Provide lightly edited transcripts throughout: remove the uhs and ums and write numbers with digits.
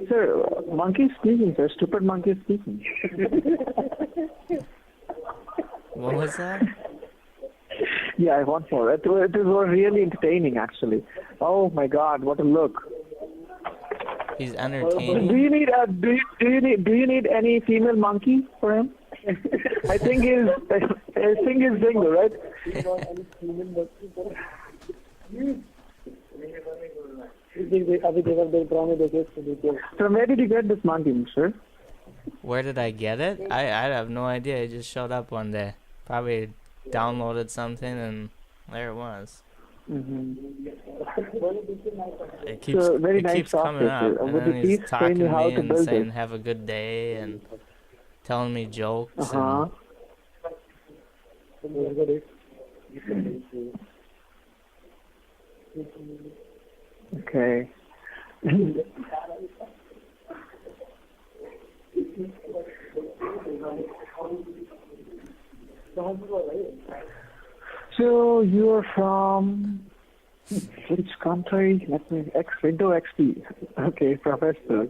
sir, monkey is speaking, sir. Stupid monkey is speaking. What was that? Yeah, I want more. It was really entertaining, actually. Oh my God, what a look! He's Do entertaining. you need any female monkey for him? I think he's single, right? So where did you get this monkey, sir? Where did I get it? I have no idea. It just showed up one day. Probably downloaded something and there it was. It keeps So, very it nice keeps coming software, up, sir. and Would then you he's please talking explain me to how me to and build saying it? have a good day and telling me jokes Uh-huh. Okay. So you're from which country? Let me Windows XP. Okay, Professor.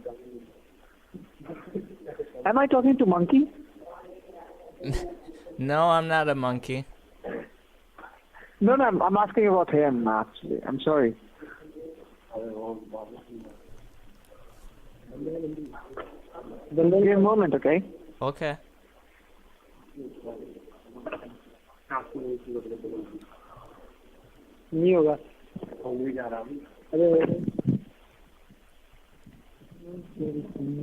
Am I talking to monkey? No, I'm not a monkey. No, I'm asking about him actually. I'm sorry. Give me a moment, okay? Okay. नहीं होगा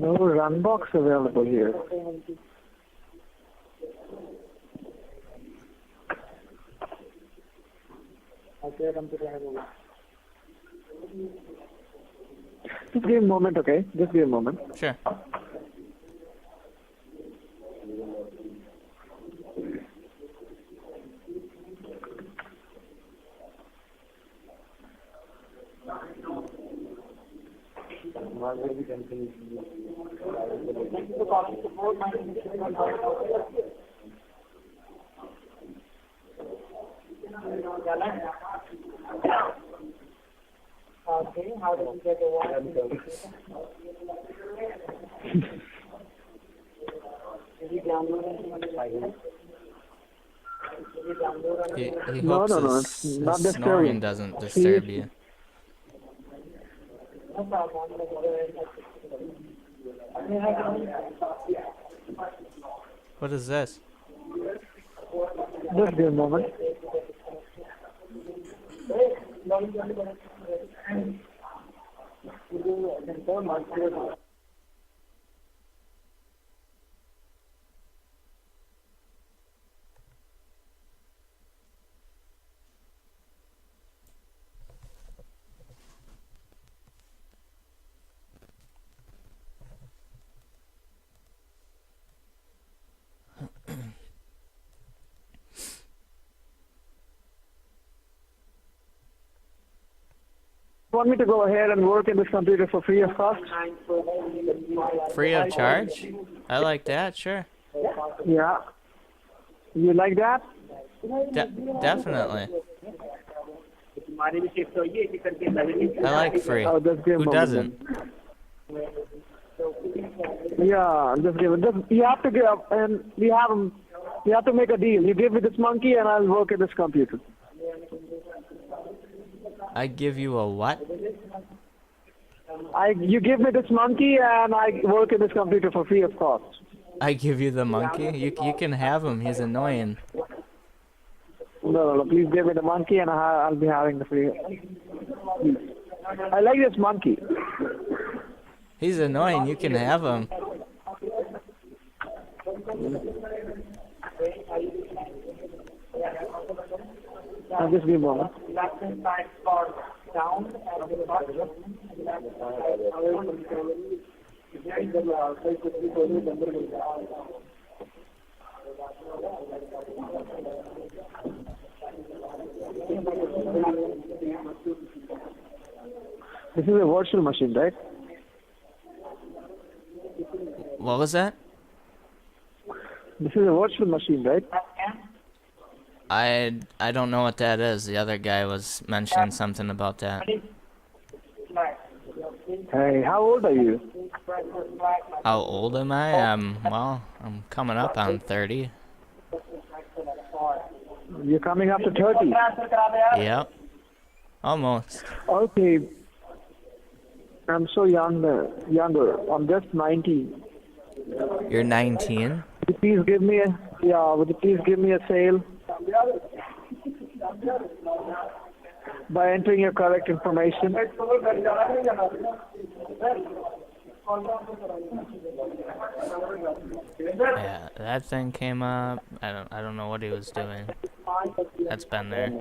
no run box available here. Just give me a moment, okay? Just give me a moment. Sure. Okay, how did you get the water? Did you download it? He No, hopes no, no, his, it's his not snoring disturbing. doesn't disturb you. No problem. What is this? Just give me a moment. Want me to go ahead and work in this computer for free of cost? Free of charge? I like that, sure. Yeah. You like that? Definitely. I like free. Oh, just give a Who moment doesn't? then. Yeah, just give it. You have to give up, and you have to make a deal. You give me this monkey, and I'll work at this computer. I give you a what? You give me this monkey, and I work at this computer for free of cost. I give you the monkey? You can have him. He's annoying. No, please give me the monkey, and I'll be having the free. I like this monkey. He's annoying. You can have him. Just give me a moment. This is a virtual machine, right? What was that? This is a virtual machine, right? I don't know what that is. The other guy was mentioning something about that. Hey, how old are you? How old am I? Well, I'm coming up on 30. You're coming up to 30. Yep. Almost. Okay. I'm so younger. I'm just 19. You're 19? Would you please give me a sale by entering your correct information? Yeah, that thing came up. I don't know what he was doing. That's been there.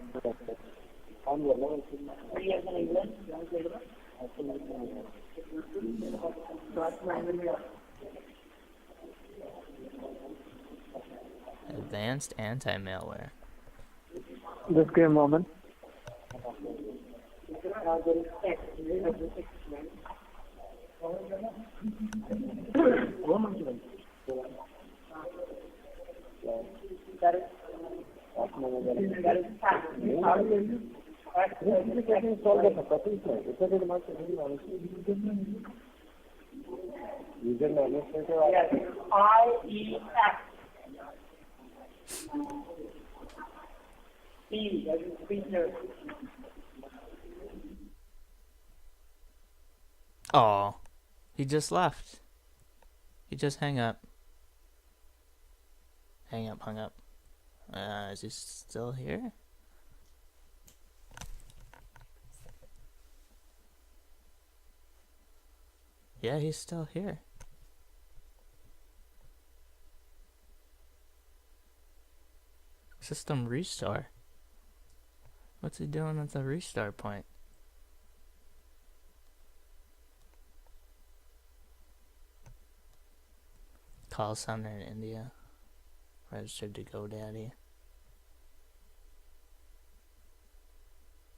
Advanced anti-malware. Just give a moment. IEX. B as in Peter. Oh, he just left. He just hung up. Hung up. Is he still here? Yeah, he's still here. System restore. What's he doing at the restart point? Call center in India. Registered to GoDaddy.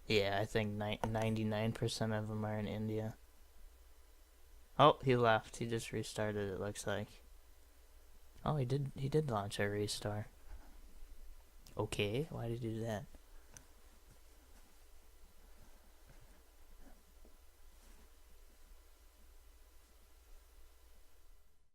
Yeah, I think 99% of them are in India. Oh, he left. He just restarted, it looks like. Oh, he did launch a restore. Okay, why did he do that?